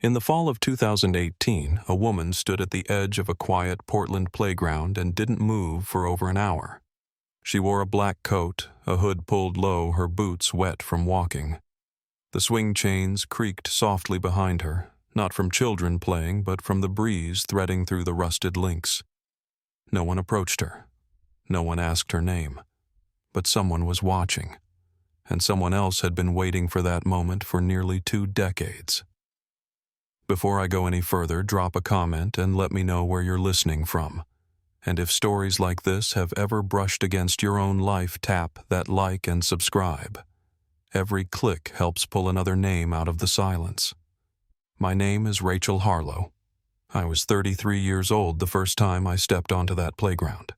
In the fall of 2018, a woman stood at the edge of a quiet Portland playground and didn't move for over an hour. She wore a black coat, a hood pulled low, her boots wet from walking. The swing chains creaked softly behind her, not from children playing, but from the breeze threading through the rusted links. No one approached her. No one asked her name. But someone was watching, and someone else had been waiting for that moment for nearly 2 decades. Before I go any further, drop a comment and let me know where you're listening from. And if stories like this have ever brushed against your own life, tap that like and subscribe. Every click helps pull another name out of the silence. My name is Rachel Harlow. I was 33 years old the first time I stepped onto that playground.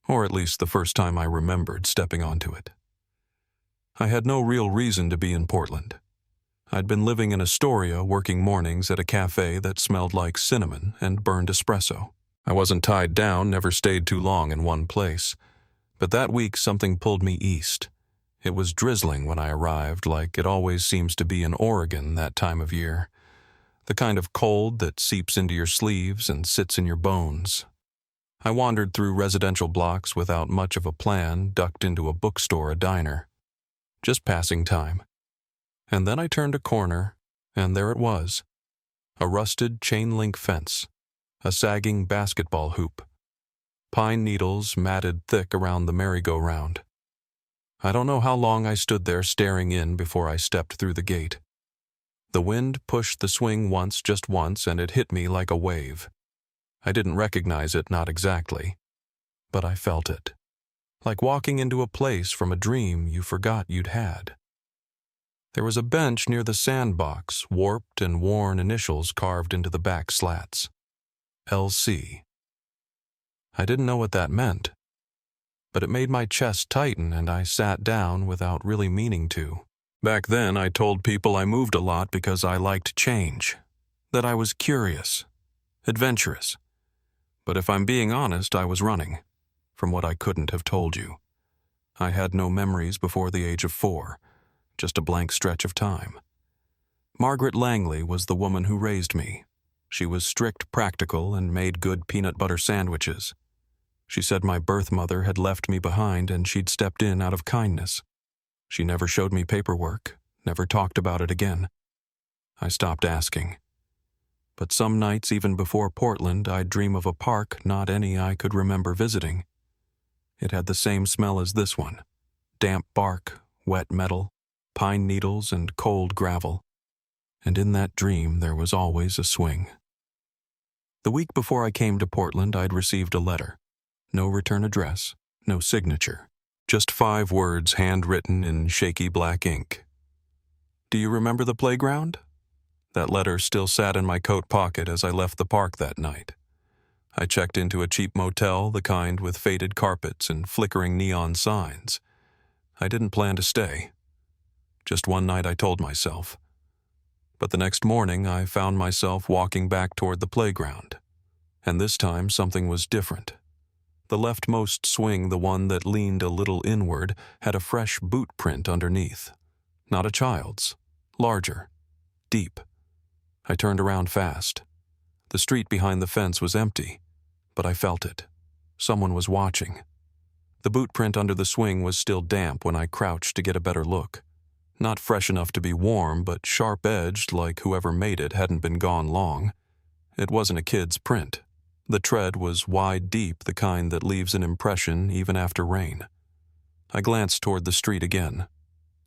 Or at least the first time I remembered stepping onto it. I had no real reason to be in Portland. I'd been living in Astoria, working mornings at a cafe that smelled like cinnamon and burned espresso. I wasn't tied down, never stayed too long in one place. But that week something pulled me east. It was drizzling when I arrived, like it always seems to be in Oregon that time of year. The kind of cold that seeps into your sleeves and sits in your bones. I wandered through residential blocks without much of a plan, ducked into a bookstore, a diner. Just passing time. And then I turned a corner, and there it was. A rusted chain-link fence. A sagging basketball hoop. Pine needles matted thick around the merry-go-round. I don't know how long I stood there staring in before I stepped through the gate. The wind pushed the swing once, just once, and it hit me like a wave. I didn't recognize it, not exactly. But I felt it. Like walking into a place from a dream you forgot you'd had. There was a bench near the sandbox, warped and worn initials carved into the back slats. LC. I didn't know what that meant, but it made my chest tighten and I sat down without really meaning to. Back then I told people I moved a lot because I liked change, that I was curious, adventurous. But if I'm being honest, I was running from what I couldn't have told you. I had no memories before the age of 4. Just a blank stretch of time. Margaret Langley was the woman who raised me. She was strict, practical, and made good peanut butter sandwiches. She said my birth mother had left me behind and she'd stepped in out of kindness. She never showed me paperwork, never talked about it again. I stopped asking. But some nights, even before Portland, I'd dream of a park not any I could remember visiting. It had the same smell as this one. Damp bark, wet metal, pine needles, and cold gravel. And in that dream there was always a swing. The week before I came to Portland, I'd received a letter. No return address, no signature. Just 5 words handwritten in shaky black ink. Do you remember the playground? That letter still sat in my coat pocket as I left the park that night. I checked into a cheap motel, the kind with faded carpets and flickering neon signs. I didn't plan to stay. Just one night I told myself. But the next morning I found myself walking back toward the playground. And this time something was different. The leftmost swing, the one that leaned a little inward, had a fresh boot print underneath. Not a child's. Larger. Deep. I turned around fast. The street behind the fence was empty, but I felt it. Someone was watching. The boot print under the swing was still damp when I crouched to get a better look. Not fresh enough to be warm, but sharp-edged like whoever made it hadn't been gone long. It wasn't a kid's print. The tread was wide deep, the kind that leaves an impression even after rain. I glanced toward the street again.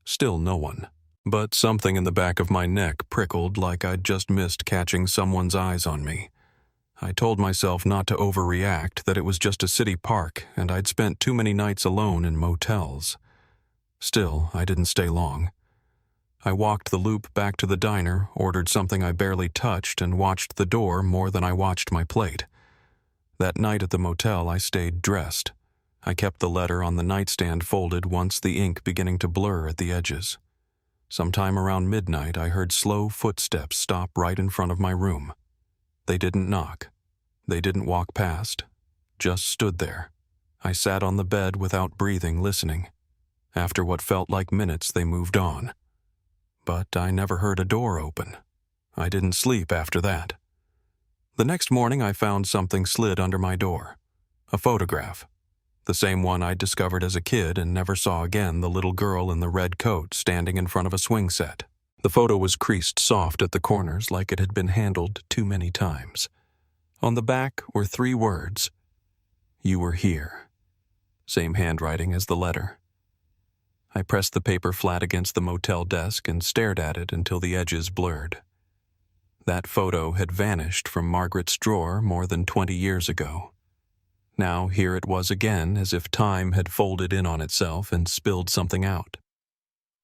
Still no one. But something in the back of my neck prickled like I'd just missed catching someone's eyes on me. I told myself not to overreact, that it was just a city park, and I'd spent too many nights alone in motels. Still, I didn't stay long. I walked the loop back to the diner, ordered something I barely touched, and watched the door more than I watched my plate. That night at the motel, I stayed dressed. I kept the letter on the nightstand folded, once the ink beginning to blur at the edges. Sometime around midnight, I heard slow footsteps stop right in front of my room. They didn't knock. They didn't walk past. Just stood there. I sat on the bed without breathing, listening. After what felt like minutes, they moved on. But I never heard a door open. I didn't sleep after that. The next morning I found something slid under my door. A photograph. The same one I'd discovered as a kid and never saw again, the little girl in the red coat standing in front of a swing set. The photo was creased soft at the corners like it had been handled too many times. On the back were 3 words. You were here. Same handwriting as the letter. I pressed the paper flat against the motel desk and stared at it until the edges blurred. That photo had vanished from Margaret's drawer more than 20 years ago. Now here it was again, as if time had folded in on itself and spilled something out.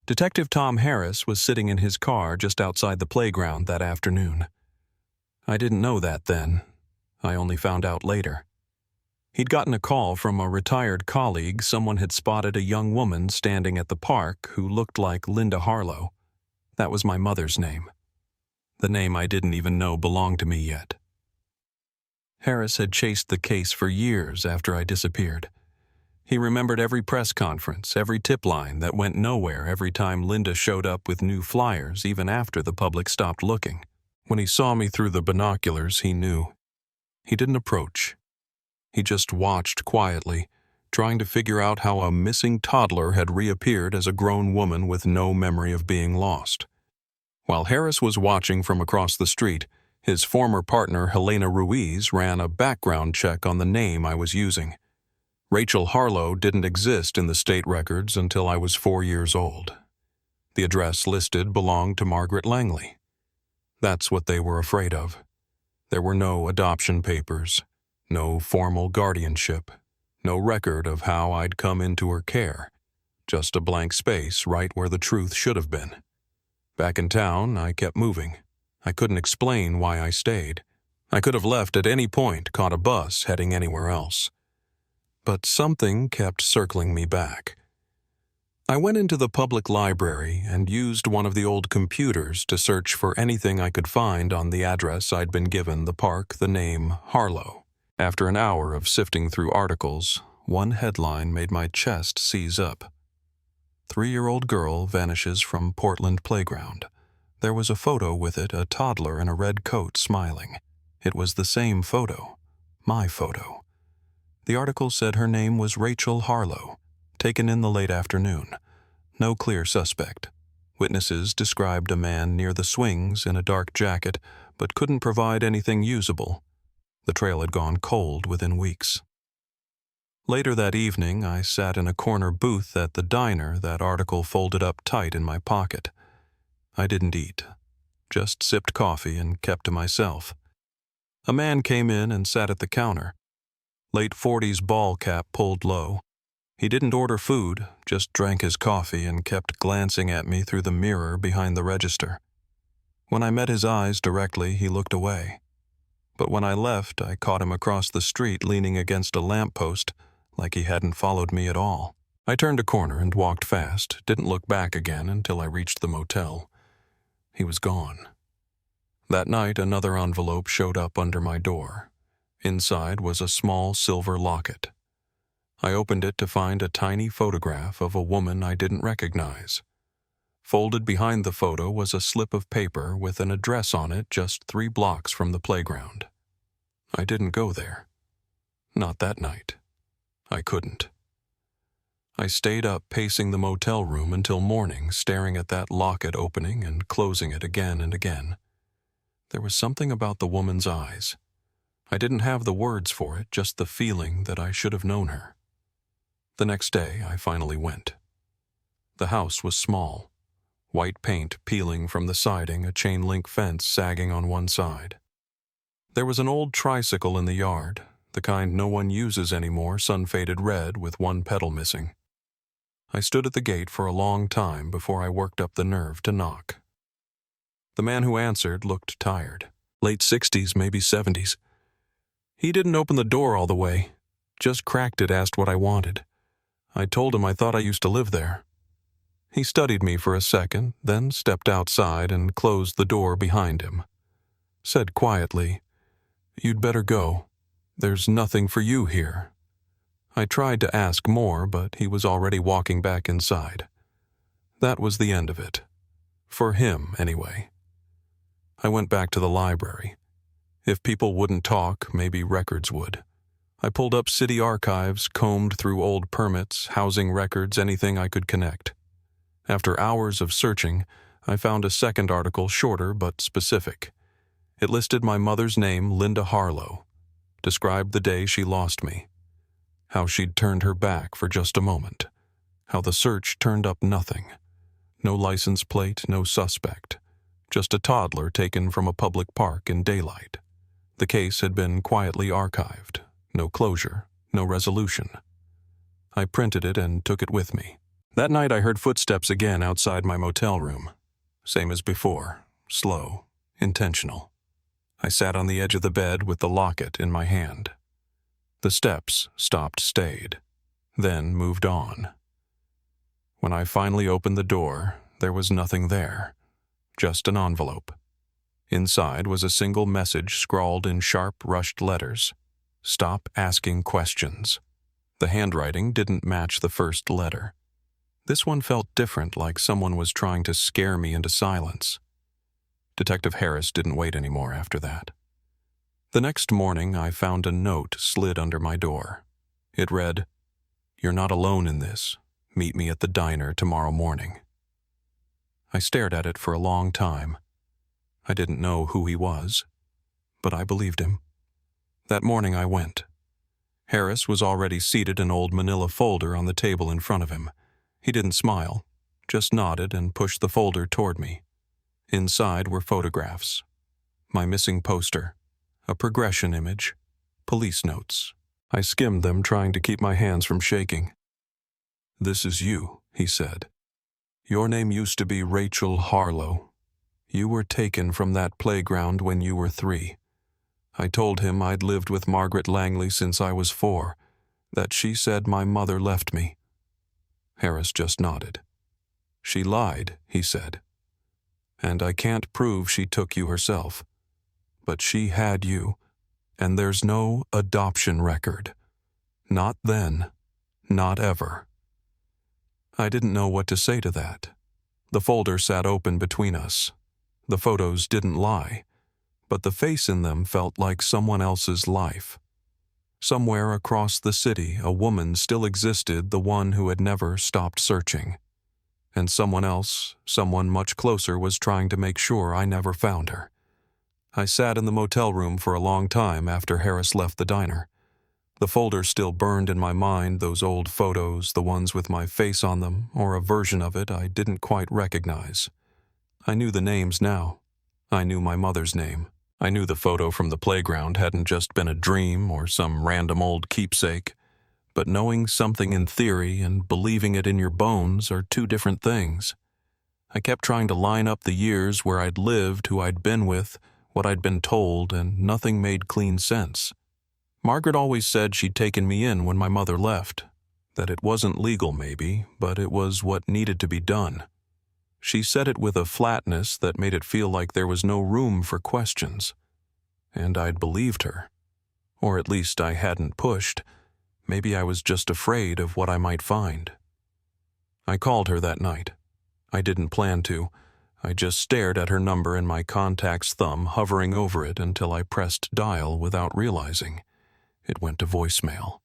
Detective Tom Harris was sitting in his car just outside the playground that afternoon. I didn't know that then. I only found out later. He'd gotten a call from a retired colleague. Someone had spotted a young woman standing at the park who looked like Linda Harlow. That was my mother's name. The name I didn't even know belonged to me yet. Harris had chased the case for years after I disappeared. He remembered every press conference, every tip line that went nowhere every time Linda showed up with new flyers, even after the public stopped looking. When he saw me through the binoculars, he knew. He didn't approach. He just watched quietly, trying to figure out how a missing toddler had reappeared as a grown woman with no memory of being lost. While Harris was watching from across the street, his former partner Helena Ruiz ran a background check on the name I was using. Rachel Harlow didn't exist in the state records until I was 4 years old. The address listed belonged to Margaret Langley. That's what they were afraid of. There were no adoption papers, no formal guardianship, no record of how I'd come into her care, just a blank space right where the truth should have been. Back in town, I kept moving. I couldn't explain why I stayed. I could have left at any point, caught a bus heading anywhere else. But something kept circling me back. I went into the public library and used one of the old computers to search for anything I could find on the address I'd been given, the park, the name Harlow. After an hour of sifting through articles, one headline made my chest seize up. 3-year-old girl vanishes from Portland playground. There was a photo with it, a toddler in a red coat smiling. It was the same photo, my photo. The article said her name was Rachel Harlow, taken in the late afternoon. No clear suspect. Witnesses described a man near the swings in a dark jacket, but couldn't provide anything usable. The trail had gone cold within weeks. Later that evening, I sat in a corner booth at the diner, that article folded up tight in my pocket. I didn't eat, just sipped coffee and kept to myself. A man came in and sat at the counter. Late 40s ball cap pulled low. He didn't order food, just drank his coffee and kept glancing at me through the mirror behind the register. When I met his eyes directly, he looked away. But when I left, I caught him across the street leaning against a lamppost, like he hadn't followed me at all. I turned a corner and walked fast, didn't look back again until I reached the motel. He was gone. That night, another envelope showed up under my door. Inside was a small silver locket. I opened it to find a tiny photograph of a woman I didn't recognize. Folded behind the photo was a slip of paper with an address on it just 3 blocks from the playground. I didn't go there. Not that night. I couldn't. I stayed up pacing the motel room until morning, staring at that locket opening and closing it again and again. There was something about the woman's eyes. I didn't have the words for it, just the feeling that I should have known her. The next day, I finally went. The house was small. White paint peeling from the siding, a chain-link fence sagging on one side. There was an old tricycle in the yard, the kind no one uses anymore, sun-faded red with one pedal missing. I stood at the gate for a long time before I worked up the nerve to knock. The man who answered looked tired. Late 60s, maybe 70s. He didn't open the door all the way, just cracked it, asked what I wanted. I told him I thought I used to live there. He studied me for a second, then stepped outside and closed the door behind him. Said quietly, "You'd better go. There's nothing for you here." I tried to ask more, but he was already walking back inside. That was the end of it. For him, anyway. I went back to the library. If people wouldn't talk, maybe records would. I pulled up city archives, combed through old permits, housing records, anything I could connect. After hours of searching, I found a second article, shorter but specific. It listed my mother's name, Linda Harlow, described the day she lost me, how she'd turned her back for just a moment, how the search turned up nothing. No license plate, no suspect, just a toddler taken from a public park in daylight. The case had been quietly archived, no closure, no resolution. I printed it and took it with me. That night I heard footsteps again outside my motel room. Same as before, slow, intentional. I sat on the edge of the bed with the locket in my hand. The steps stopped, stayed, then moved on. When I finally opened the door, there was nothing there, just an envelope. Inside was a single message scrawled in sharp, rushed letters. Stop asking questions. The handwriting didn't match the first letter. This one felt different, like someone was trying to scare me into silence. Detective Harris didn't wait anymore after that. The next morning, I found a note slid under my door. It read, "You're not alone in this. Meet me at the diner tomorrow morning." I stared at it for a long time. I didn't know who he was, but I believed him. That morning I went. Harris was already seated, an old manila folder on the table in front of him. He didn't smile, just nodded and pushed the folder toward me. Inside were photographs. My missing poster, a progression image, police notes. I skimmed them, trying to keep my hands from shaking. "This is you," he said. "Your name used to be Rachel Harlow. You were taken from that playground when you were 3. I told him I'd lived with Margaret Langley since I was 4, that she said my mother left me." Harris just nodded. "She lied," he said. "And I can't prove she took you herself. But she had you, and there's no adoption record. Not then, not ever." I didn't know what to say to that. The folder sat open between us. The photos didn't lie, but the face in them felt like someone else's life. Somewhere across the city, a woman still existed, the one who had never stopped searching. And someone else, someone much closer, was trying to make sure I never found her. I sat in the motel room for a long time after Harris left the diner. The folder still burned in my mind, those old photos, the ones with my face on them, or a version of it I didn't quite recognize. I knew the names now. I knew my mother's name. I knew the photo from the playground hadn't just been a dream or some random old keepsake. But knowing something in theory and believing it in your bones are two different things. I kept trying to line up the years where I'd lived, who I'd been with, what I'd been told, and nothing made clean sense. Margaret always said she'd taken me in when my mother left, that it wasn't legal maybe, but it was what needed to be done. She said it with a flatness that made it feel like there was no room for questions. And I'd believed her. Or at least I hadn't pushed. Maybe I was just afraid of what I might find. I called her that night. I didn't plan to. I just stared at her number and my contact's thumb hovering over it until I pressed dial without realizing. It went to voicemail.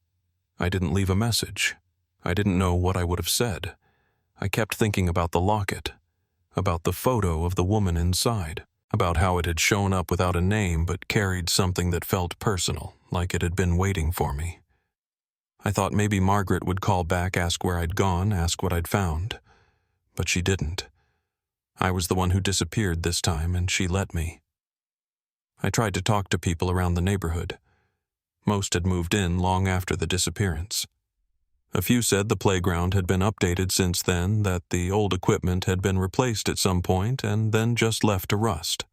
I didn't leave a message. I didn't know what I would have said. I kept thinking about the locket, about the photo of the woman inside, about how it had shown up without a name but carried something that felt personal, like it had been waiting for me. I thought maybe Margaret would call back, ask where I'd gone, ask what I'd found. But she didn't. I was the one who disappeared this time, and she let me. I tried to talk to people around the neighborhood. Most had moved in long after the disappearance. A few said the playground had been updated since then, that the old equipment had been replaced at some point and then just left to rust.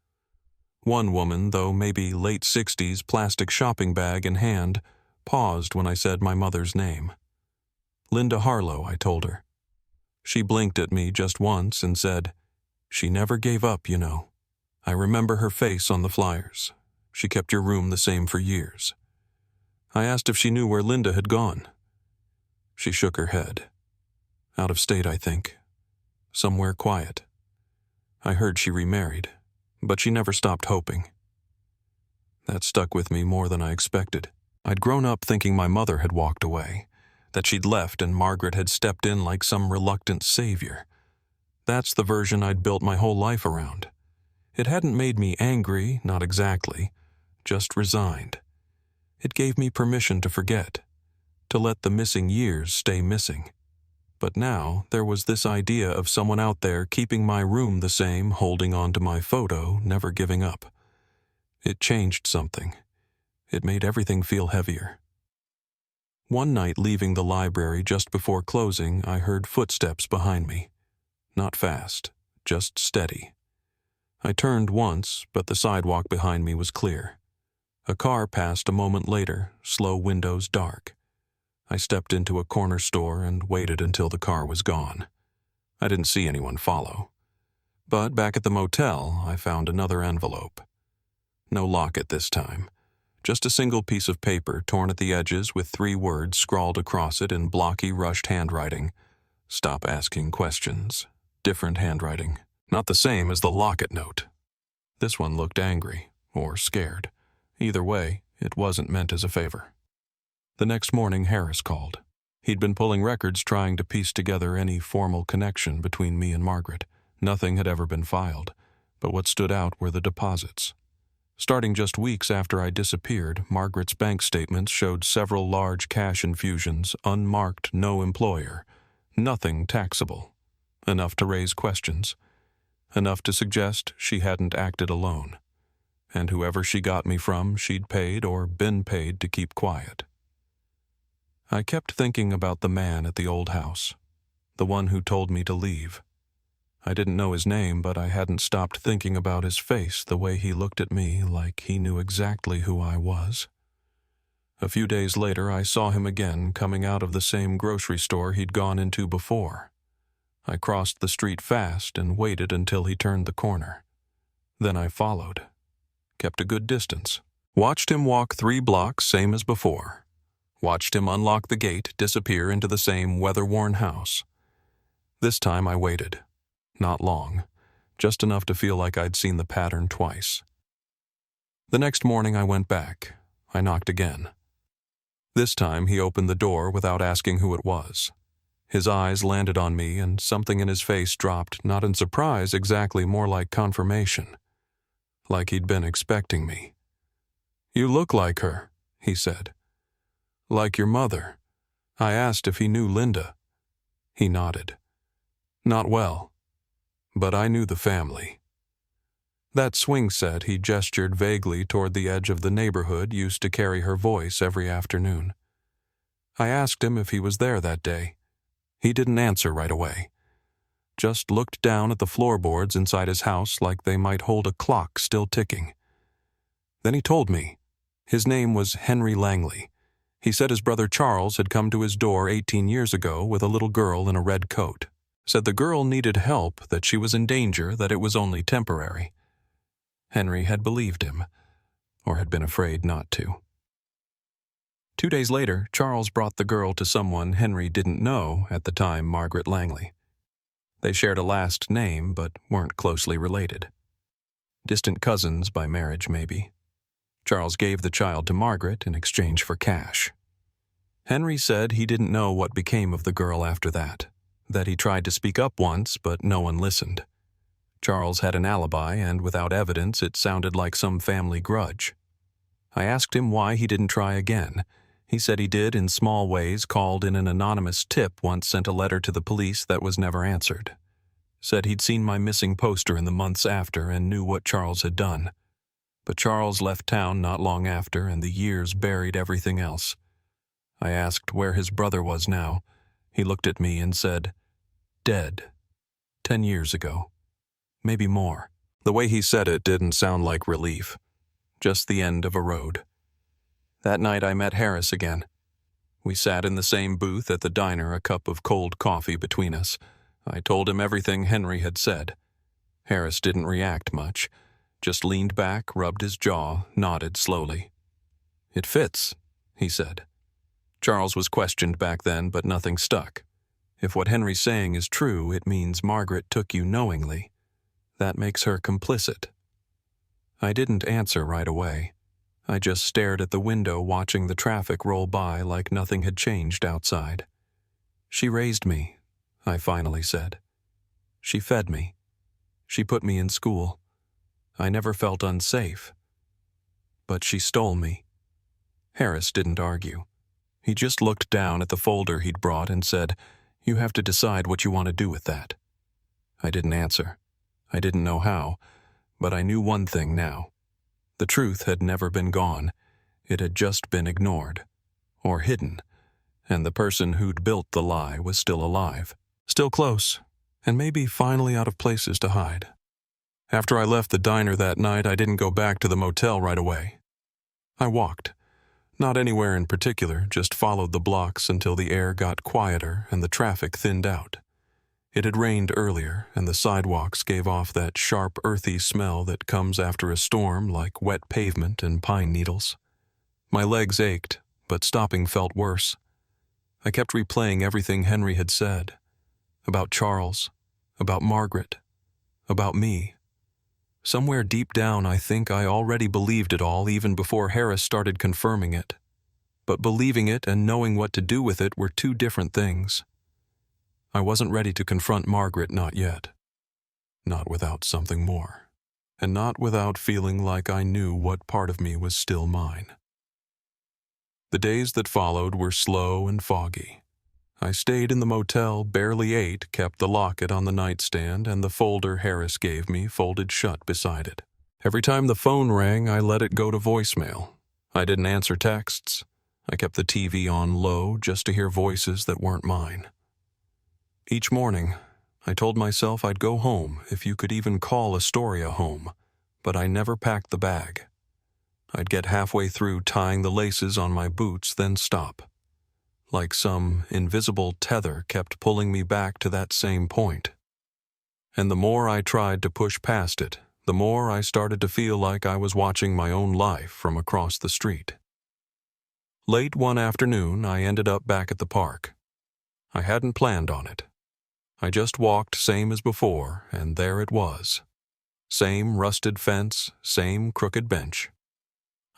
One woman, though maybe late 60s, plastic shopping bag in hand, paused when I said my mother's name. "Linda Harlow," I told her. She blinked at me just once and said, "She never gave up, you know. I remember her face on the flyers. She kept your room the same for years." I asked if she knew where Linda had gone. She shook her head. "Out of state, I think. Somewhere quiet. I heard she remarried, but she never stopped hoping. That stuck with me more than I expected. I'd grown up thinking my mother had walked away, that she'd left and Margaret had stepped in like some reluctant savior. That's the version I'd built my whole life around. It hadn't made me angry, not exactly, just resigned. It gave me permission to forget, to let the missing years stay missing. But now there was this idea of someone out there keeping my room the same, holding on to my photo, never giving up. It changed something. It made everything feel heavier. One night leaving the library just before closing, I heard footsteps behind me. Not fast, just steady. I turned once, but the sidewalk behind me was clear. A car passed a moment later, slow windows dark. I stepped into a corner store and waited until the car was gone. I didn't see anyone follow. But back at the motel, I found another envelope. No locket this time. Just a single piece of paper torn at the edges with 3 words scrawled across it in blocky, rushed handwriting. Stop asking questions. Different handwriting. Not the same as the locket note. This one looked angry, or scared. Either way, it wasn't meant as a favor. The next morning, Harris called. He'd been pulling records trying to piece together any formal connection between me and Margaret. Nothing had ever been filed, but what stood out were the deposits. Starting just weeks after I disappeared, Margaret's bank statements showed several large cash infusions, unmarked no employer. Nothing taxable. Enough to raise questions. Enough to suggest she hadn't acted alone. And whoever she got me from, she'd paid or been paid to keep quiet. I kept thinking about the man at the old house, the one who told me to leave. I didn't know his name, but I hadn't stopped thinking about his face, the way he looked at me like he knew exactly who I was. A few days later, I saw him again coming out of the same grocery store he'd gone into before. I crossed the street fast and waited until he turned the corner. Then I followed. Kept a good distance. Watched him walk 3 blocks, same as before. Watched him unlock the gate, disappear into the same weather-worn house. This time I waited. Not long. Just enough to feel like I'd seen the pattern twice. The next morning I went back. I knocked again. This time he opened the door without asking who it was. His eyes landed on me and something in his face dropped, not in surprise exactly, more like confirmation. Like he'd been expecting me. "You look like her," he said. "Like your mother." I asked if he knew Linda. He nodded. "Not well. But I knew the family." That swing set, he gestured vaguely toward the edge of the neighborhood used to carry her voice every afternoon. I asked him if he was there that day. He didn't answer right away. Just looked down at the floorboards inside his house like they might hold a clock still ticking. Then he told me. His name was Henry Langley. He said his brother Charles had come to his door 18 years ago with a little girl in a red coat. Said the girl needed help, that she was in danger, that it was only temporary. Henry had believed him, or had been afraid not to. 2 days later, Charles brought the girl to someone Henry didn't know at the time, Margaret Langley. They shared a last name, but weren't closely related. Distant cousins by marriage, maybe. Charles gave the child to Margaret in exchange for cash. Henry said he didn't know what became of the girl after that. That he tried to speak up once, but no one listened. Charles had an alibi, and without evidence, it sounded like some family grudge. I asked him why he didn't try again. He said he did in small ways, called in an anonymous tip, once sent a letter to the police that was never answered. Said he'd seen my missing poster in the months after and knew what Charles had done. But Charles left town not long after, and the years buried everything else. I asked where his brother was now. He looked at me and said, "Dead. 10 years ago. Maybe more." The way he said it didn't sound like relief. Just the end of a road. That night I met Harris again. We sat in the same booth at the diner, a cup of cold coffee between us. I told him everything Henry had said. Harris didn't react much. Just leaned back, rubbed his jaw, nodded slowly. "It fits," he said. Charles was questioned back then, but nothing stuck. If what Henry's saying is true, it means Margaret took you knowingly. That makes her complicit. I didn't answer right away. I just stared at the window, watching the traffic roll by like nothing had changed outside. "She raised me," I finally said. "She fed me. She put me in school. I never felt unsafe. But she stole me." Harris didn't argue. He just looked down at the folder he'd brought and said, "You have to decide what you want to do with that." I didn't answer. I didn't know how, but I knew one thing now. The truth had never been gone. It had just been ignored, or hidden, and the person who'd built the lie was still alive, still close, and maybe finally out of places to hide. After I left the diner that night, I didn't go back to the motel right away. I walked. Not anywhere in particular, just followed the blocks until the air got quieter and the traffic thinned out. It had rained earlier, and the sidewalks gave off that sharp, earthy smell that comes after a storm, like wet pavement and pine needles. My legs ached, but stopping felt worse. I kept replaying everything Henry had said. About Charles, about Margaret, about me. Somewhere deep down, I think I already believed it all even before Harris started confirming it. But believing it and knowing what to do with it were two different things. I wasn't ready to confront Margaret, not yet. Not without something more. And not without feeling like I knew what part of me was still mine. The days that followed were slow and foggy. I stayed in the motel, barely ate, kept the locket on the nightstand, and the folder Harris gave me folded shut beside it. Every time the phone rang, I let it go to voicemail. I didn't answer texts. I kept the TV on low just to hear voices that weren't mine. Each morning, I told myself I'd go home if you could even call Astoria home, but I never packed the bag. I'd get halfway through tying the laces on my boots, then stop. Like some invisible tether kept pulling me back to that same point. And the more I tried to push past it, the more I started to feel like I was watching my own life from across the street. Late one afternoon, I ended up back at the park. I hadn't planned on it. I just walked same as before, and there it was. Same rusted fence, same crooked bench.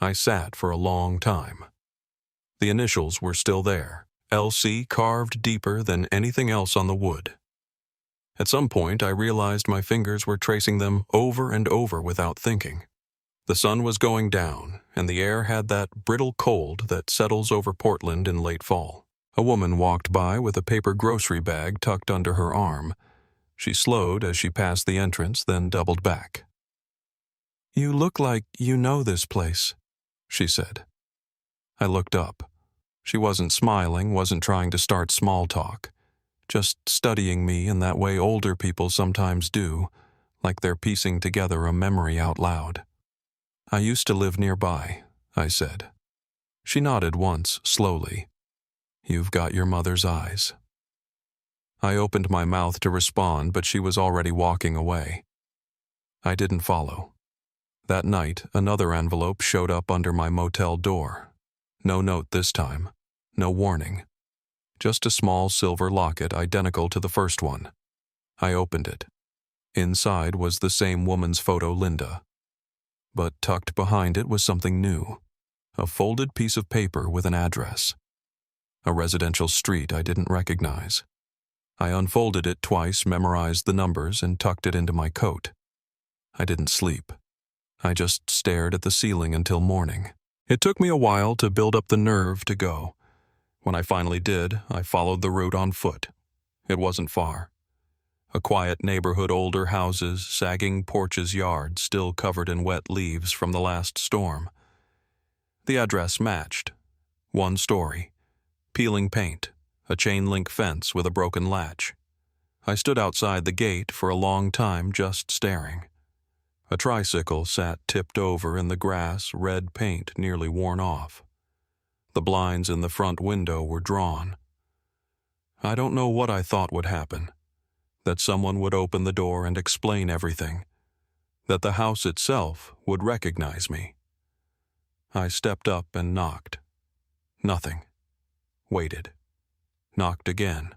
I sat for a long time. The initials were still there, LC carved deeper than anything else on the wood. At some point, I realized my fingers were tracing them over and over without thinking. The sun was going down, and the air had that brittle cold that settles over Portland in late fall. A woman walked by with a paper grocery bag tucked under her arm. She slowed as she passed the entrance, then doubled back. "You look like you know this place," she said. I looked up. She wasn't smiling, wasn't trying to start small talk, just studying me in that way older people sometimes do, like they're piecing together a memory out loud. "I used to live nearby," I said. She nodded once, slowly. "You've got your mother's eyes." I opened my mouth to respond, but she was already walking away. I didn't follow. That night, another envelope showed up under my motel door. No note this time. No warning. Just a small silver locket identical to the first one. I opened it. Inside was the same woman's photo, Linda. But tucked behind it was something new. A folded piece of paper with an address. A residential street I didn't recognize. I unfolded it twice, memorized the numbers, and tucked it into my coat. I didn't sleep. I just stared at the ceiling until morning. It took me a while to build up the nerve to go. When I finally did, I followed the route on foot. It wasn't far. A quiet neighborhood, older houses, sagging porches, yard, still covered in wet leaves from the last storm. The address matched. One story. Peeling paint. A chain-link fence with a broken latch. I stood outside the gate for a long time just staring. A tricycle sat tipped over in the grass, red paint nearly worn off. The blinds in the front window were drawn. I don't know what I thought would happen. That someone would open the door and explain everything. That the house itself would recognize me. I stepped up and knocked. Nothing. Waited. Knocked again.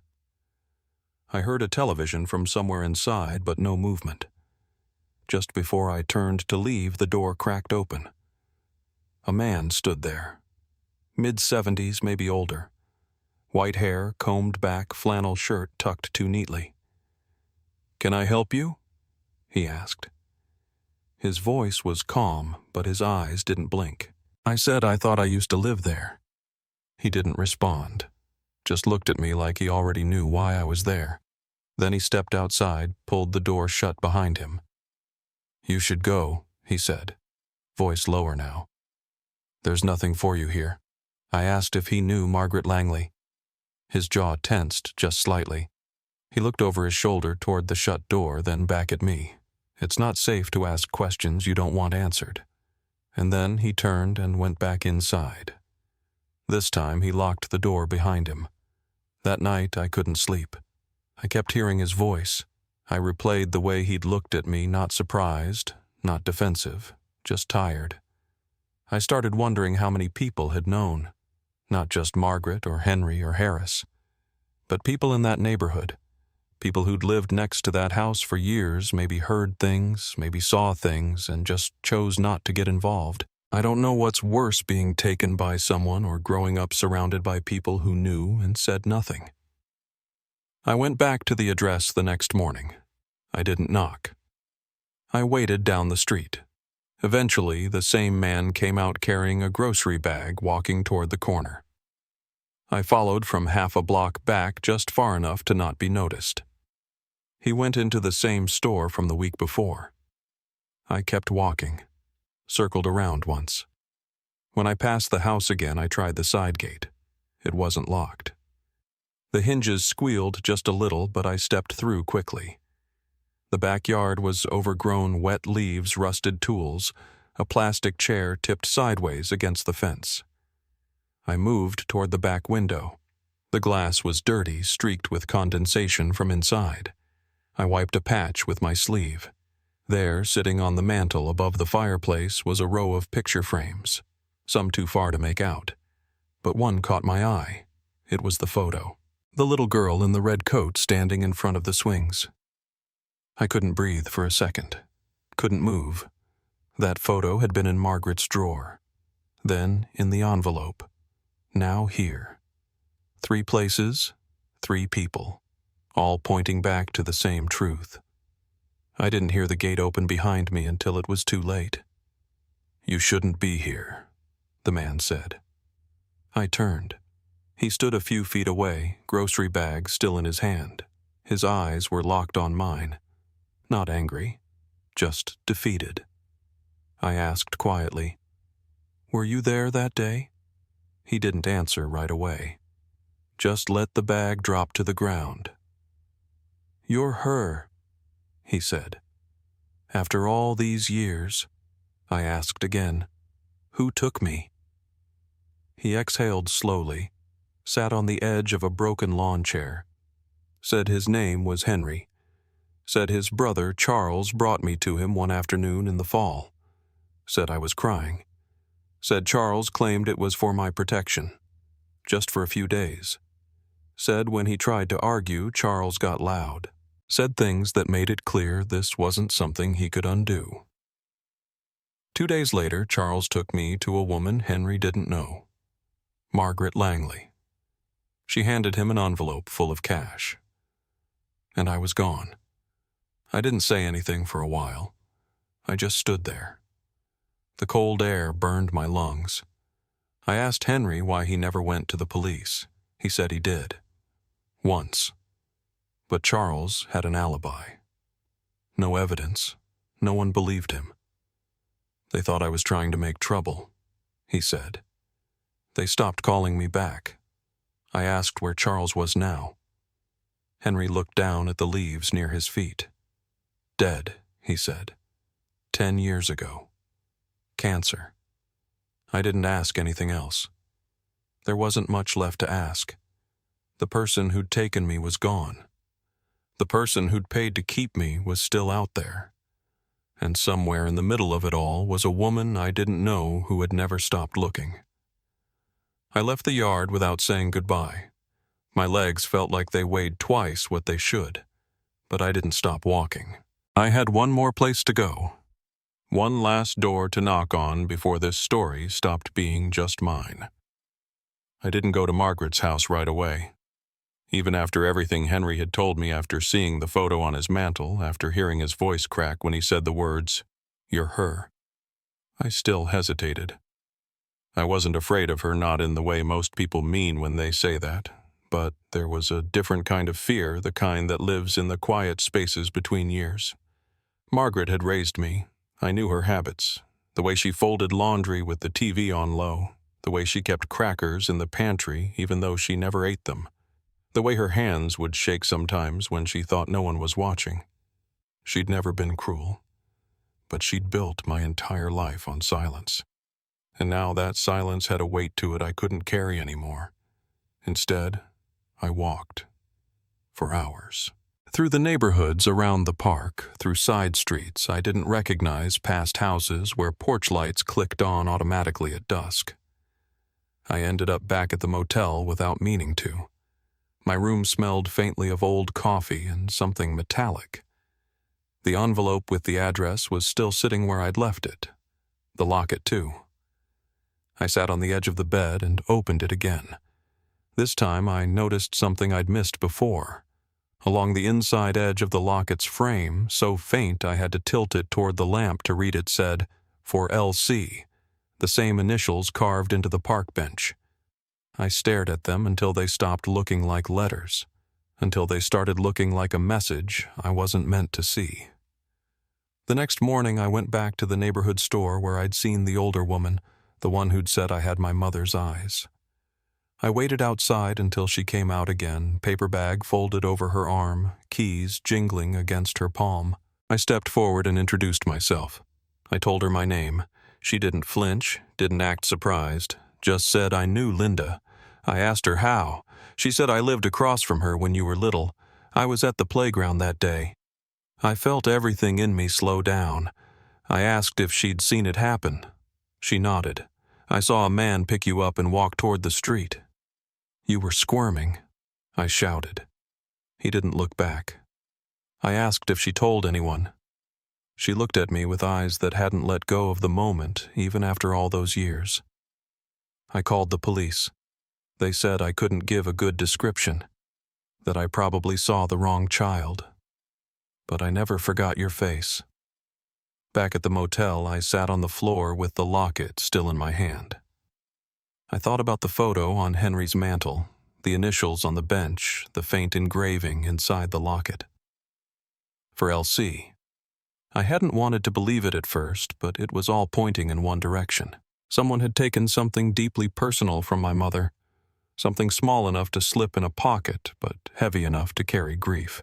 I heard a television from somewhere inside, but no movement. Just before I turned to leave, the door cracked open. A man stood there. Mid-70s, maybe older. White hair, combed back, flannel shirt tucked too neatly. "Can I help you?" he asked. His voice was calm, but his eyes didn't blink. I said I thought I used to live there. He didn't respond, just looked at me like he already knew why I was there. Then he stepped outside, pulled the door shut behind him. "You should go," he said, voice lower now. "There's nothing for you here." I asked if he knew Margaret Langley. His jaw tensed just slightly. He looked over his shoulder toward the shut door, then back at me. It's not safe to ask questions you don't want answered. And then he turned and went back inside. This time he locked the door behind him. That night I couldn't sleep. I kept hearing his voice. I replayed the way he'd looked at me, not surprised, not defensive, just tired. I started wondering how many people had known. Not just Margaret or Henry or Harris, but people in that neighborhood. People who'd lived next to that house for years, maybe heard things, maybe saw things, and just chose not to get involved. I don't know what's worse, being taken by someone or growing up surrounded by people who knew and said nothing. I went back to the address the next morning. I didn't knock. I waited down the street. Eventually, the same man came out carrying a grocery bag, walking toward the corner. I followed from half a block back, just far enough to not be noticed. He went into the same store from the week before. I kept walking, circled around once. When I passed the house again, I tried the side gate. It wasn't locked. The hinges squealed just a little, but I stepped through quickly. The backyard was overgrown, wet leaves, rusted tools, a plastic chair tipped sideways against the fence. I moved toward the back window. The glass was dirty, streaked with condensation from inside. I wiped a patch with my sleeve. There, sitting on the mantel above the fireplace, was a row of picture frames, some too far to make out. But one caught my eye. It was the photo. The little girl in the red coat standing in front of the swings. I couldn't breathe for a second. Couldn't move. That photo had been in Margaret's drawer. Then in the envelope. Now here. 3 places, 3 people, all pointing back to the same truth. I didn't hear the gate open behind me until it was too late. "You shouldn't be here," the man said. I turned. He stood a few feet away, grocery bag still in his hand. His eyes were locked on mine. Not angry, just defeated. I asked quietly, "Were you there that day?" He didn't answer right away. Just let the bag drop to the ground. "You're her," he said. "After all these years," I asked again, "who took me?" He exhaled slowly, sat on the edge of a broken lawn chair, said his name was Henry. Said his brother, Charles, brought me to him one afternoon in the fall. Said I was crying. Said Charles claimed it was for my protection. Just for a few days. Said when he tried to argue, Charles got loud. Said things that made it clear this wasn't something he could undo. 2 days later, Charles took me to a woman Henry didn't know. Margaret Langley. She handed him an envelope full of cash. And I was gone. I didn't say anything for a while. I just stood there. The cold air burned my lungs. I asked Henry why he never went to the police. He said he did. Once. But Charles had an alibi. No evidence. No one believed him. They thought I was trying to make trouble, he said. They stopped calling me back. I asked where Charles was now. Henry looked down at the leaves near his feet. Dead, he said. 10 years ago. Cancer. I didn't ask anything else. There wasn't much left to ask. The person who'd taken me was gone. The person who'd paid to keep me was still out there. And somewhere in the middle of it all was a woman I didn't know who had never stopped looking. I left the yard without saying goodbye. My legs felt like they weighed twice what they should, but I didn't stop walking. I had one more place to go. One last door to knock on before this story stopped being just mine. I didn't go to Margaret's house right away. Even after everything Henry had told me, after seeing the photo on his mantel, after hearing his voice crack when he said the words, "You're her," I still hesitated. I wasn't afraid of her, not in the way most people mean when they say that, but there was a different kind of fear, the kind that lives in the quiet spaces between years. Margaret had raised me. I knew her habits, the way she folded laundry with the TV on low, the way she kept crackers in the pantry even though she never ate them, the way her hands would shake sometimes when she thought no one was watching. She'd never been cruel, but she'd built my entire life on silence. And now that silence had a weight to it I couldn't carry anymore. Instead, I walked. For hours. Through the neighborhoods around the park, through side streets I didn't recognize, past houses where porch lights clicked on automatically at dusk. I ended up back at the motel without meaning to. My room smelled faintly of old coffee and something metallic. The envelope with the address was still sitting where I'd left it. The locket, too. I sat on the edge of the bed and opened it again. This time I noticed something I'd missed before. Along the inside edge of the locket's frame, so faint I had to tilt it toward the lamp to read, it said, "For L.C., the same initials carved into the park bench. I stared at them until they stopped looking like letters, until they started looking like a message I wasn't meant to see. The next morning I went back to the neighborhood store where I'd seen the older woman, the one who'd said I had my mother's eyes. I waited outside until she came out again, paper bag folded over her arm, keys jingling against her palm. I stepped forward and introduced myself. I told her my name. She didn't flinch, didn't act surprised, just said I knew Linda. I asked her how. She said I lived across from her when you were little. I was at the playground that day. I felt everything in me slow down. I asked if she'd seen it happen. She nodded. I saw a man pick you up and walk toward the street. You were squirming, I shouted. He didn't look back. I asked if she told anyone. She looked at me with eyes that hadn't let go of the moment, even after all those years. I called the police. They said I couldn't give a good description, that I probably saw the wrong child. But I never forgot your face. Back at the motel, I sat on the floor with the locket still in my hand. I thought about the photo on Henry's mantel, the initials on the bench, the faint engraving inside the locket. For L.C. I hadn't wanted to believe it at first, but it was all pointing in one direction. Someone had taken something deeply personal from my mother, something small enough to slip in a pocket, but heavy enough to carry grief.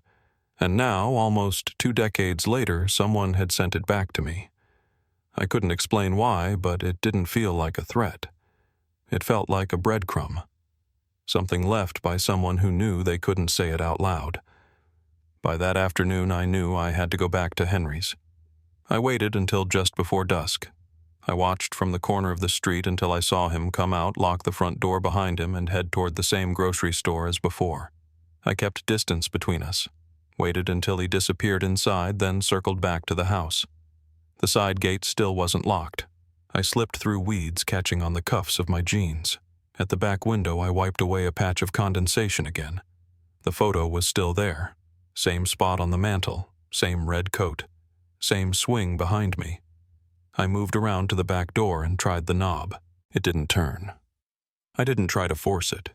And now, almost 2 decades later, someone had sent it back to me. I couldn't explain why, but it didn't feel like a threat. It felt like a breadcrumb. Something left by someone who knew they couldn't say it out loud. By that afternoon, I knew I had to go back to Henry's. I waited until just before dusk. I watched from the corner of the street until I saw him come out, lock the front door behind him, and head toward the same grocery store as before. I kept distance between us. Waited until he disappeared inside, then circled back to the house. The side gate still wasn't locked. I slipped through weeds catching on the cuffs of my jeans. At the back window, I wiped away a patch of condensation again. The photo was still there. Same spot on the mantel, same red coat, same swing behind me. I moved around to the back door and tried the knob. It didn't turn. I didn't try to force it.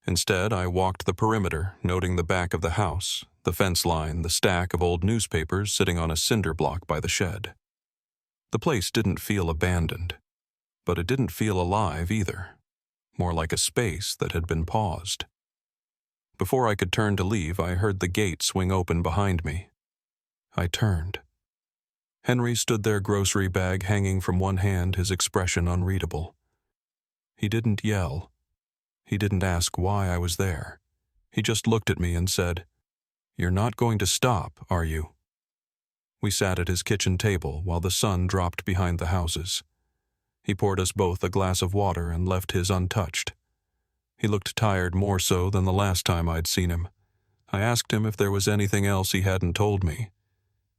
Instead, I walked the perimeter, noting the back of the house, the fence line, the stack of old newspapers sitting on a cinder block by the shed. The place didn't feel abandoned, but it didn't feel alive either, more like a space that had been paused. Before I could turn to leave, I heard the gate swing open behind me. I turned. Henry stood there, grocery bag hanging from one hand, his expression unreadable. He didn't yell. He didn't ask why I was there. He just looked at me and said, "You're not going to stop, are you?" We sat at his kitchen table while the sun dropped behind the houses. He poured us both a glass of water and left his untouched. He looked tired, more so than the last time I'd seen him. I asked him if there was anything else he hadn't told me.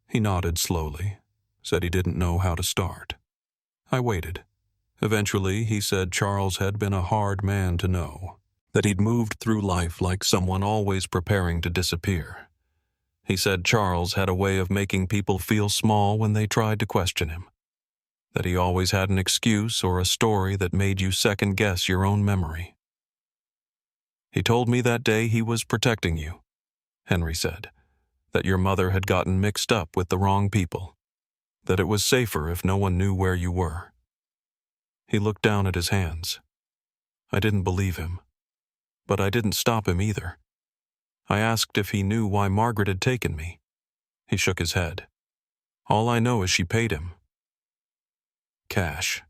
He nodded slowly, said he didn't know how to start. I waited. Eventually, he said Charles had been a hard man to know, that he'd moved through life like someone always preparing to disappear. He said Charles had a way of making people feel small when they tried to question him, that he always had an excuse or a story that made you second-guess your own memory. He told me that day he was protecting you, Henry said, that your mother had gotten mixed up with the wrong people, that it was safer if no one knew where you were. He looked down at his hands. I didn't believe him, but I didn't stop him either. I asked if he knew why Margaret had taken me. He shook his head. All I know is she paid him. Cash.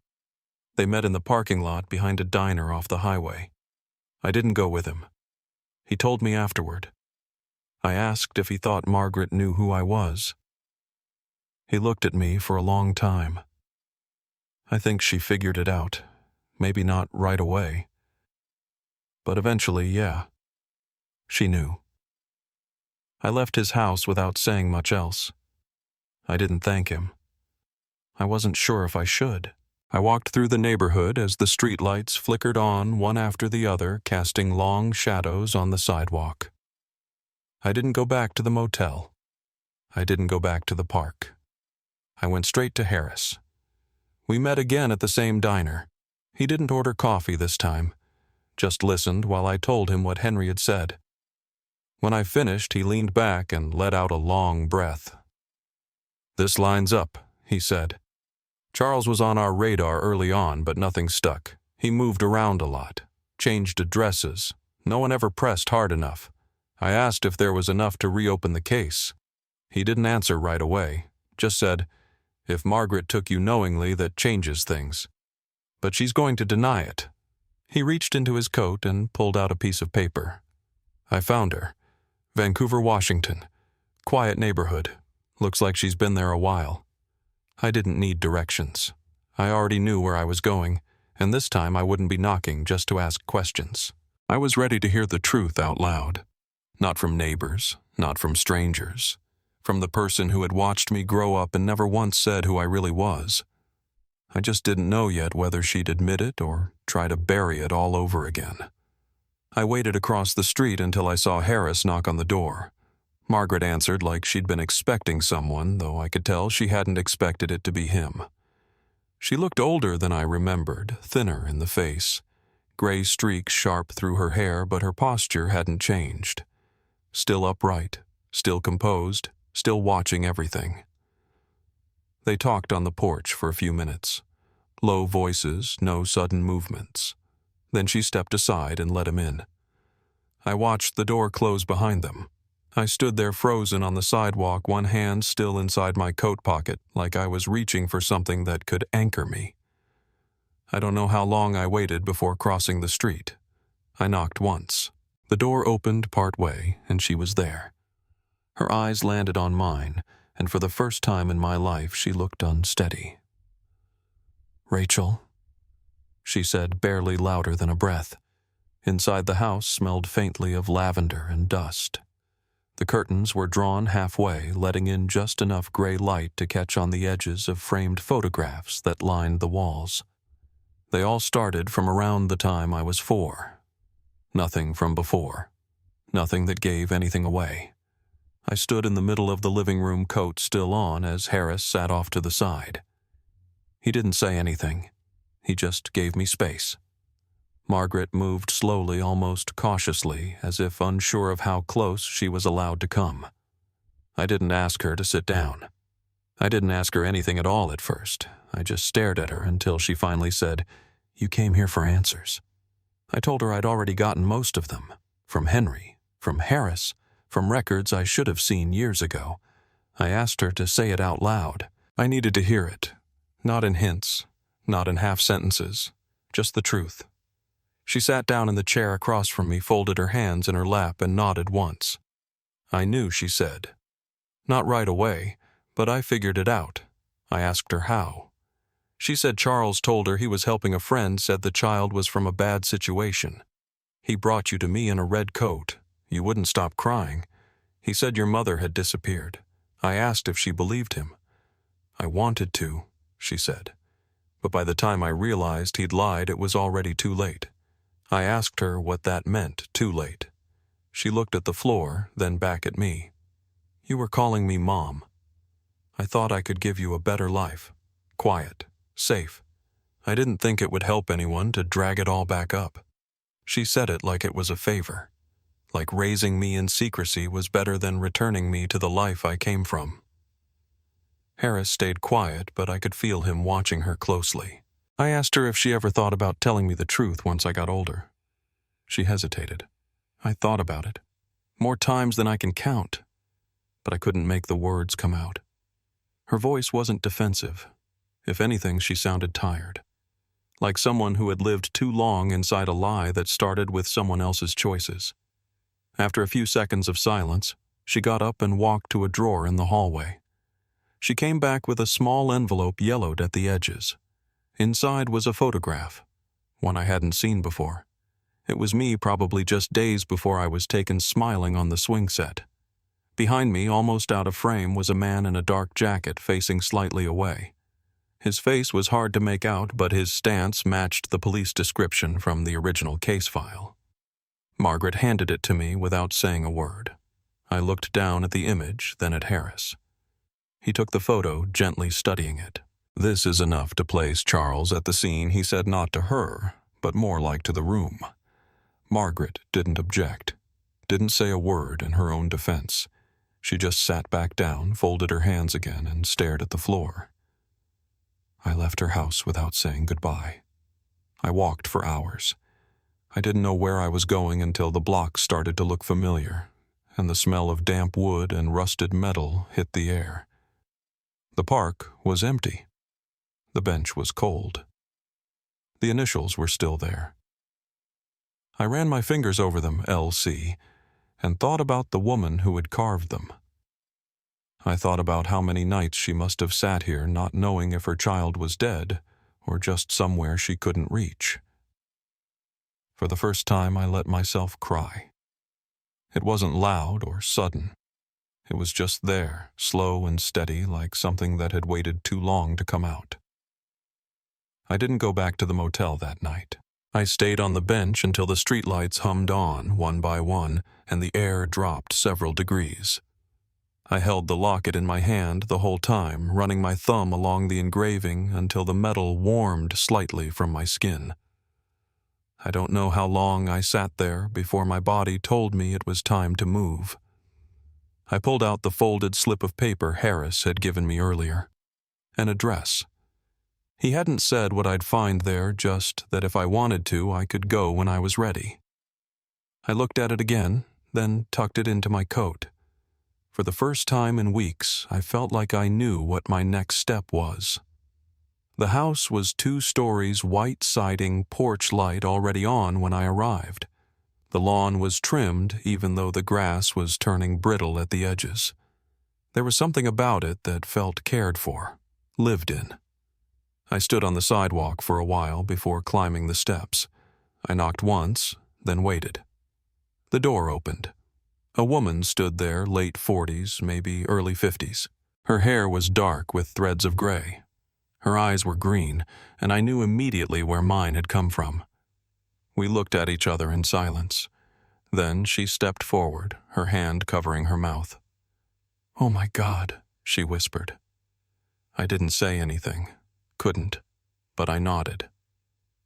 They met in the parking lot behind a diner off the highway. I didn't go with him. He told me afterward. I asked if he thought Margaret knew who I was. He looked at me for a long time. I think she figured it out. Maybe not right away. But eventually, yeah. She knew. I left his house without saying much else. I didn't thank him. I wasn't sure if I should. I walked through the neighborhood as the streetlights flickered on one after the other, casting long shadows on the sidewalk. I didn't go back to the motel. I didn't go back to the park. I went straight to Harris. We met again at the same diner. He didn't order coffee this time, just listened while I told him what Henry had said. When I finished, he leaned back and let out a long breath. This lines up, he said. Charles was on our radar early on, but nothing stuck. He moved around a lot, changed addresses. No one ever pressed hard enough. I asked if there was enough to reopen the case. He didn't answer right away, just said, if Margaret took you knowingly, that changes things. But she's going to deny it. He reached into his coat and pulled out a piece of paper. I found her. Vancouver, Washington. Quiet neighborhood. Looks like she's been there a while. I didn't need directions. I already knew where I was going, and this time I wouldn't be knocking just to ask questions. I was ready to hear the truth out loud. Not from neighbors, not from strangers. From the person who had watched me grow up and never once said who I really was. I just didn't know yet whether she'd admit it or try to bury it all over again. I waited across the street until I saw Harris knock on the door. Margaret answered like she'd been expecting someone, though I could tell she hadn't expected it to be him. She looked older than I remembered, thinner in the face. Gray streaks sharp through her hair, but her posture hadn't changed. Still upright, still composed, still watching everything. They talked on the porch for a few minutes. Low voices, no sudden movements. Then she stepped aside and let him in. I watched the door close behind them. I stood there frozen on the sidewalk, one hand still inside my coat pocket, like I was reaching for something that could anchor me. I don't know how long I waited before crossing the street. I knocked once. The door opened part way, and she was there. Her eyes landed on mine, and for the first time in my life she looked unsteady. "Rachel," she said, barely louder than a breath. Inside the house smelled faintly of lavender and dust. The curtains were drawn halfway, letting in just enough gray light to catch on the edges of framed photographs that lined the walls. They all started from around the time I was 4. Nothing from before. Nothing that gave anything away. I stood in the middle of the living room, coat still on, as Harris sat off to the side. He didn't say anything. He just gave me space. Margaret moved slowly, almost cautiously, as if unsure of how close she was allowed to come. I didn't ask her to sit down. I didn't ask her anything at all at first. I just stared at her until she finally said, "You came here for answers." I told her I'd already gotten most of them. From Henry, from Harris, from records I should have seen years ago. I asked her to say it out loud. I needed to hear it. Not in hints, not in half sentences, just the truth. She sat down in the chair across from me, folded her hands in her lap, and nodded once. "I knew," she said. Not right away, but I figured it out. I asked her how. She said Charles told her he was helping a friend, said the child was from a bad situation. "He brought you to me in a red coat. You wouldn't stop crying. He said your mother had disappeared. I asked if she believed him. I wanted to, she said. But by the time I realized he'd lied, it was already too late. I asked her what that meant, too late. She looked at the floor, then back at me. You were calling me Mom. I thought I could give you a better life. Quiet. Safe. I didn't think it would help anyone to drag it all back up. She said it like it was a favor. Like raising me in secrecy was better than returning me to the life I came from. Harris stayed quiet, but I could feel him watching her closely. I asked her if she ever thought about telling me the truth once I got older. She hesitated. I thought about it. More times than I can count. But I couldn't make the words come out. Her voice wasn't defensive. If anything, she sounded tired. Like someone who had lived too long inside a lie that started with someone else's choices. After a few seconds of silence, she got up and walked to a drawer in the hallway. She came back with a small envelope yellowed at the edges. Inside was a photograph, one I hadn't seen before. It was me probably just days before I was taken smiling on the swing set. Behind me, almost out of frame, was a man in a dark jacket facing slightly away. His face was hard to make out, but his stance matched the police description from the original case file. Margaret handed it to me without saying a word. I looked down at the image, then at Harris. He took the photo, gently studying it. This is enough to place Charles at the scene, he said, not to her, but more like to the room. Margaret didn't object, didn't say a word in her own defense. She just sat back down, folded her hands again, and stared at the floor. I left her house without saying goodbye. I walked for hours. I didn't know where I was going until the block started to look familiar, and the smell of damp wood and rusted metal hit the air. The park was empty. The bench was cold. The initials were still there. I ran my fingers over them, L.C., and thought about the woman who had carved them. I thought about how many nights she must have sat here not knowing if her child was dead or just somewhere she couldn't reach. For the first time, I let myself cry. It wasn't loud or sudden. It was just there, slow and steady, like something that had waited too long to come out. I didn't go back to the motel that night. I stayed on the bench until the streetlights hummed on, one by one, and the air dropped several degrees. I held the locket in my hand the whole time, running my thumb along the engraving until the metal warmed slightly from my skin. I don't know how long I sat there before my body told me it was time to move. I pulled out the folded slip of paper Harris had given me earlier. An address. He hadn't said what I'd find there, just that if I wanted to, I could go when I was ready. I looked at it again, then tucked it into my coat. For the first time in weeks, I felt like I knew what my next step was. The house was 2 stories, white siding, porch light already on when I arrived. The lawn was trimmed, even though the grass was turning brittle at the edges. There was something about it that felt cared for, lived in. I stood on the sidewalk for a while before climbing the steps. I knocked once, then waited. The door opened. A woman stood there, late 40s, maybe early 50s. Her hair was dark with threads of gray. Her eyes were green, and I knew immediately where mine had come from. We looked at each other in silence. Then she stepped forward, her hand covering her mouth. "Oh my God," she whispered. I didn't say anything, couldn't, but I nodded.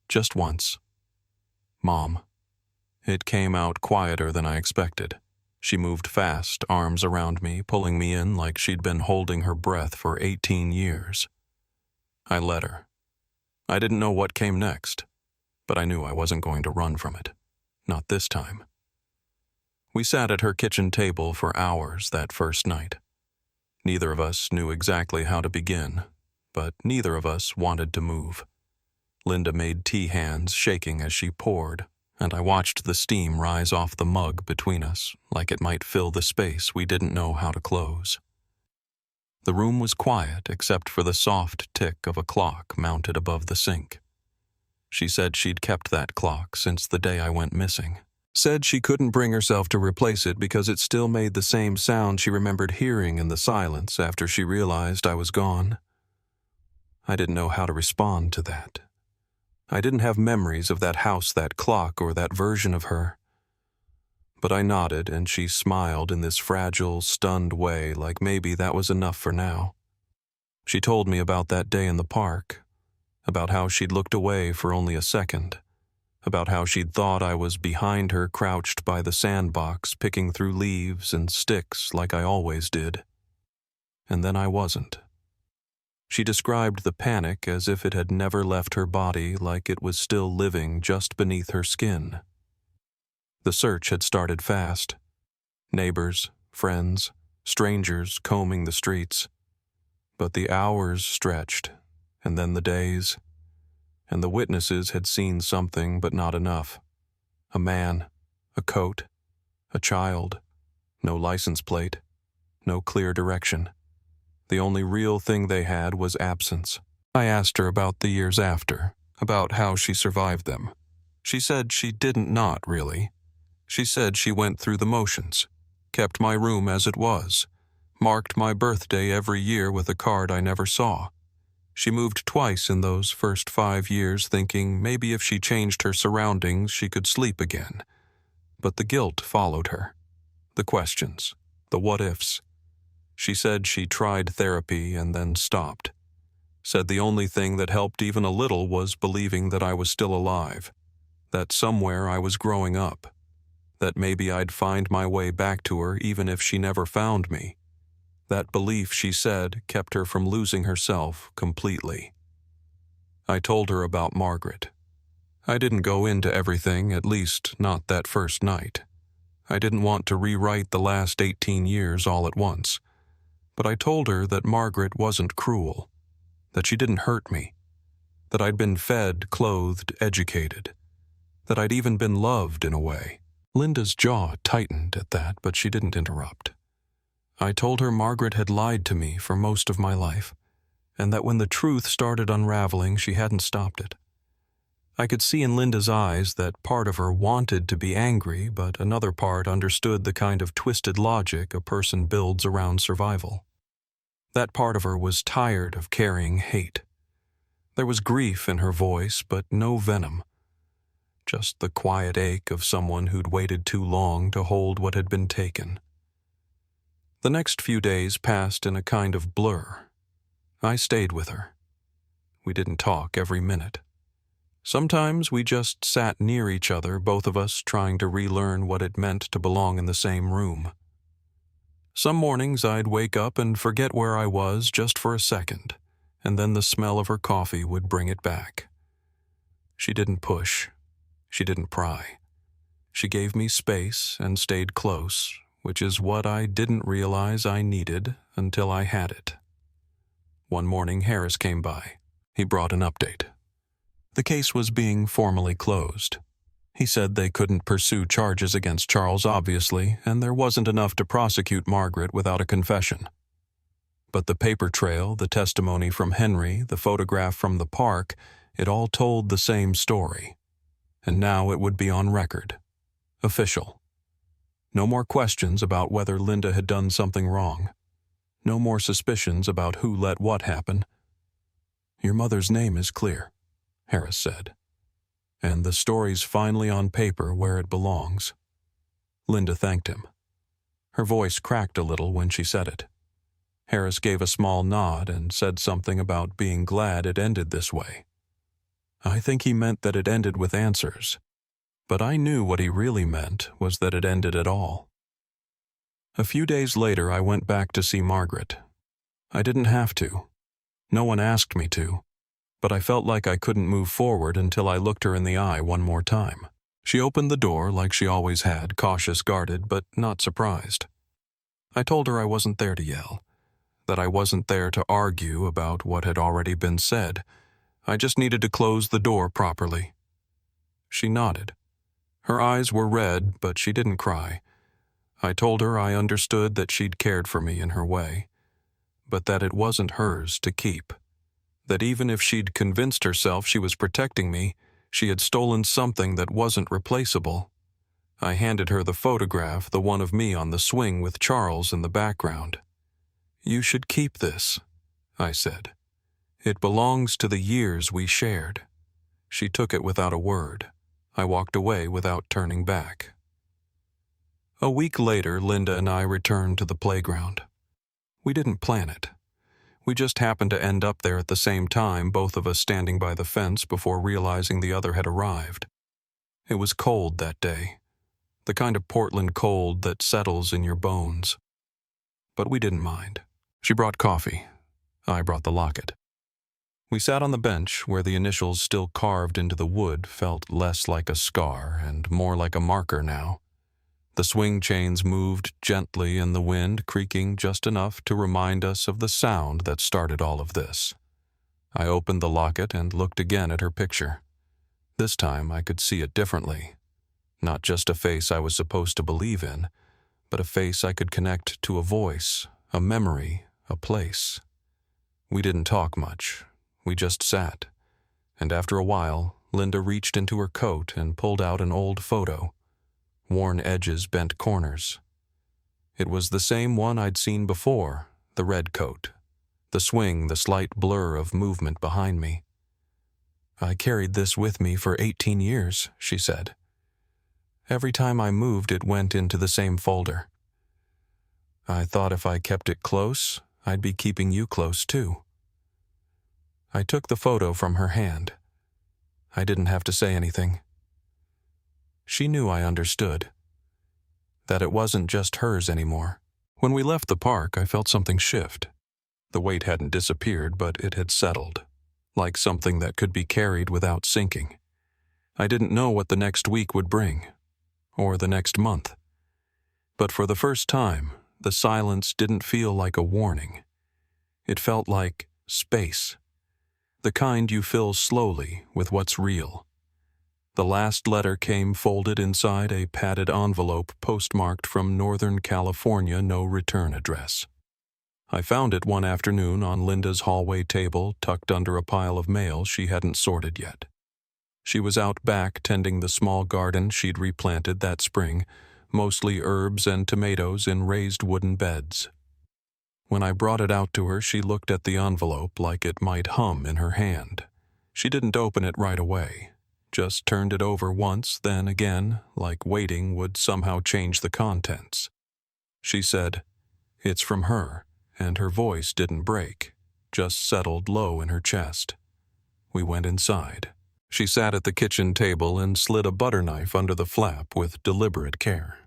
Just once. "Mom." It came out quieter than I expected. She moved fast, arms around me, pulling me in like she'd been holding her breath for 18 years. I let her. I didn't know what came next, but I knew I wasn't going to run from it. Not this time. We sat at her kitchen table for hours that first night. Neither of us knew exactly how to begin, but neither of us wanted to move. Linda made tea hands, shaking as she poured, and I watched the steam rise off the mug between us, like it might fill the space we didn't know how to close. The room was quiet except for the soft tick of a clock mounted above the sink. She said she'd kept that clock since the day I went missing. Said she couldn't bring herself to replace it because it still made the same sound she remembered hearing in the silence after she realized I was gone. I didn't know how to respond to that. I didn't have memories of that house, that clock, or that version of her. But I nodded, and she smiled in this fragile, stunned way, like maybe that was enough for now. She told me about that day in the park, about how she'd looked away for only a second, about how she'd thought I was behind her crouched by the sandbox picking through leaves and sticks like I always did. And then I wasn't. She described the panic as if it had never left her body, like it was still living just beneath her skin. The search had started fast. Neighbors, friends, strangers combing the streets. But the hours stretched, and then the days, and the witnesses had seen something but not enough. A man, a coat, a child, no license plate, no clear direction. The only real thing they had was absence. I asked her about the years after, about how she survived them. She said she didn't not really. She said she went through the motions, kept my room as it was, marked my birthday every year with a card I never saw. She moved twice in those first 5 years, thinking maybe if she changed her surroundings she could sleep again. But the guilt followed her. The questions, the what-ifs. She said she tried therapy and then stopped. Said the only thing that helped even a little was believing that I was still alive, that somewhere I was growing up, that maybe I'd find my way back to her even if she never found me. That belief, she said, kept her from losing herself completely. I told her about Margaret. I didn't go into everything, at least not that first night. I didn't want to rewrite the last 18 years all at once. But I told her that Margaret wasn't cruel, that she didn't hurt me, that I'd been fed, clothed, educated, that I'd even been loved in a way. Linda's jaw tightened at that, but she didn't interrupt. I told her Margaret had lied to me for most of my life, and that when the truth started unraveling, she hadn't stopped it. I could see in Linda's eyes that part of her wanted to be angry, but another part understood the kind of twisted logic a person builds around survival. That part of her was tired of carrying hate. There was grief in her voice, but no venom. Just the quiet ache of someone who'd waited too long to hold what had been taken. The next few days passed in a kind of blur. I stayed with her. We didn't talk every minute. Sometimes we just sat near each other, both of us trying to relearn what it meant to belong in the same room. Some mornings I'd wake up and forget where I was just for a second, and then the smell of her coffee would bring it back. She didn't push. She didn't pry. She gave me space and stayed close, which is what I didn't realize I needed until I had it. One morning Harris came by. He brought an update. The case was being formally closed. He said they couldn't pursue charges against Charles, obviously, and there wasn't enough to prosecute Margaret without a confession. But the paper trail, the testimony from Henry, the photograph from the park, it all told the same story. And now it would be on record. Official. No more questions about whether Linda had done something wrong. No more suspicions about who let what happen. Your mother's name is clear, Harris said. And the story's finally on paper where it belongs. Linda thanked him. Her voice cracked a little when she said it. Harris gave a small nod and said something about being glad it ended this way. I think he meant that it ended with answers, but I knew what he really meant was that it ended at all. A few days later, I went back to see Margaret. I didn't have to. No one asked me to. But I felt like I couldn't move forward until I looked her in the eye one more time. She opened the door like she always had, cautious, guarded, but not surprised. I told her I wasn't there to yell, that I wasn't there to argue about what had already been said. I just needed to close the door properly. She nodded. Her eyes were red, but she didn't cry. I told her I understood that she'd cared for me in her way, but that it wasn't hers to keep. That even if she'd convinced herself she was protecting me, she had stolen something that wasn't replaceable. I handed her the photograph, the one of me on the swing with Charles in the background. "You should keep this," I said. "It belongs to the years we shared." She took it without a word. I walked away without turning back. A week later, Linda and I returned to the playground. We didn't plan it. We just happened to end up there at the same time, both of us standing by the fence before realizing the other had arrived. It was cold that day, the kind of Portland cold that settles in your bones. But we didn't mind. She brought coffee. I brought the locket. We sat on the bench where the initials still carved into the wood felt less like a scar and more like a marker now. The swing chains moved gently in the wind, creaking just enough to remind us of the sound that started all of this. I opened the locket and looked again at her picture. This time I could see it differently. Not just a face I was supposed to believe in, but a face I could connect to a voice, a memory, a place. We didn't talk much. We just sat. And after a while, Linda reached into her coat and pulled out an old photo. Worn edges, bent corners. It was the same one I'd seen before, the red coat. The swing, the slight blur of movement behind me. "I carried this with me for 18 years, she said. "Every time I moved, it went into the same folder. I thought if I kept it close, I'd be keeping you close too." I took the photo from her hand. I didn't have to say anything. She knew I understood. That it wasn't just hers anymore. When we left the park, I felt something shift. The weight hadn't disappeared, but it had settled, like something that could be carried without sinking. I didn't know what the next week would bring, or the next month. But for the first time, the silence didn't feel like a warning. It felt like space. The kind you fill slowly with what's real. The last letter came folded inside a padded envelope postmarked from Northern California, no return address. I found it one afternoon on Linda's hallway table, tucked under a pile of mail she hadn't sorted yet. She was out back tending the small garden she'd replanted that spring, mostly herbs and tomatoes in raised wooden beds. When I brought it out to her, she looked at the envelope like it might hum in her hand. She didn't open it right away. Just turned it over once, then again, like waiting would somehow change the contents. She said, "It's from her," and her voice didn't break, just settled low in her chest. We went inside. She sat at the kitchen table and slid a butter knife under the flap with deliberate care.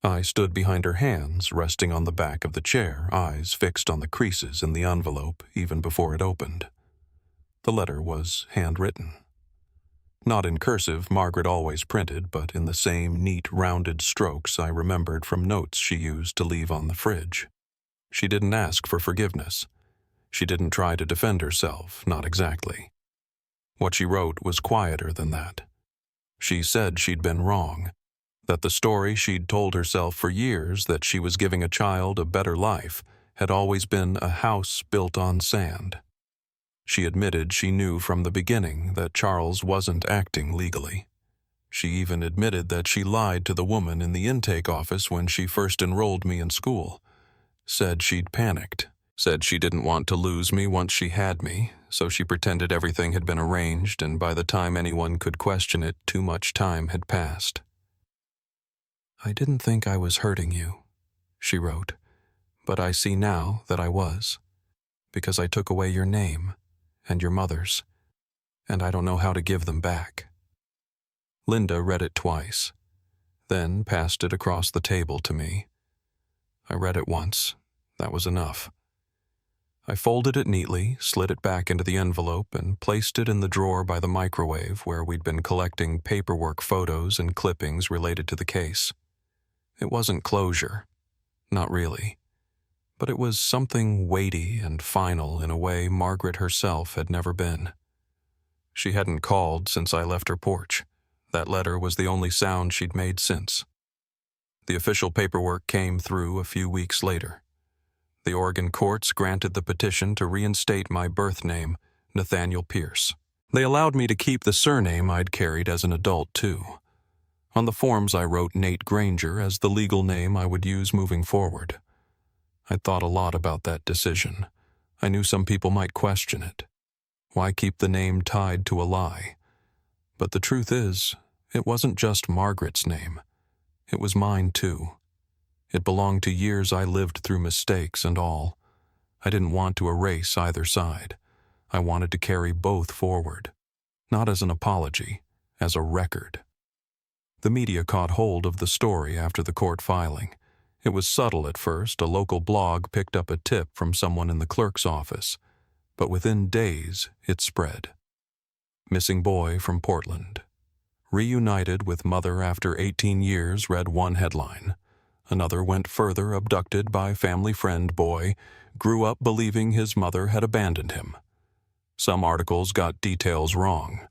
I stood behind her hands, resting on the back of the chair, eyes fixed on the creases in the envelope even before it opened. The letter was handwritten. Not in cursive Margaret always printed, but in the same neat, rounded strokes I remembered from notes she used to leave on the fridge. She didn't ask for forgiveness. She didn't try to defend herself, not exactly. What she wrote was quieter than that. She said she'd been wrong, that the story she'd told herself for years that she was giving a child a better life had always been a house built on sand. She admitted she knew from the beginning that Charles wasn't acting legally. She even admitted that she lied to the woman in the intake office when she first enrolled me in school. Said she'd panicked. Said she didn't want to lose me once she had me, so she pretended everything had been arranged, and by the time anyone could question it, too much time had passed. "I didn't think I was hurting you," she wrote, "but I see now that I was, because I took away your name and your mother's, and I don't know how to give them back." Linda read it twice, then passed it across the table to me. I read it once. That was enough. I folded it neatly, slid it back into the envelope, and placed it in the drawer by the microwave where we'd been collecting paperwork photos and clippings related to the case. It wasn't closure. Not really. But it was something weighty and final in a way Margaret herself had never been. She hadn't called since I left her porch. That letter was the only sound she'd made since. The official paperwork came through a few weeks later. The Oregon courts granted the petition to reinstate my birth name, Nathaniel Pierce. They allowed me to keep the surname I'd carried as an adult, too. On the forms I wrote Nate Granger as the legal name I would use moving forward. I'd thought a lot about that decision. I knew some people might question it. Why keep the name tied to a lie? But the truth is, it wasn't just Margaret's name. It was mine too. It belonged to years I lived through mistakes and all. I didn't want to erase either side. I wanted to carry both forward. Not as an apology, as a record. The media caught hold of the story after the court filing. It was subtle at first. A local blog picked up a tip from someone in the clerk's office. But within days, it spread. Missing boy from Portland. Reunited with mother after 18 years read one headline. Another went further. Abducted by family friend boy. Grew up believing his mother had abandoned him. Some articles got details wrong.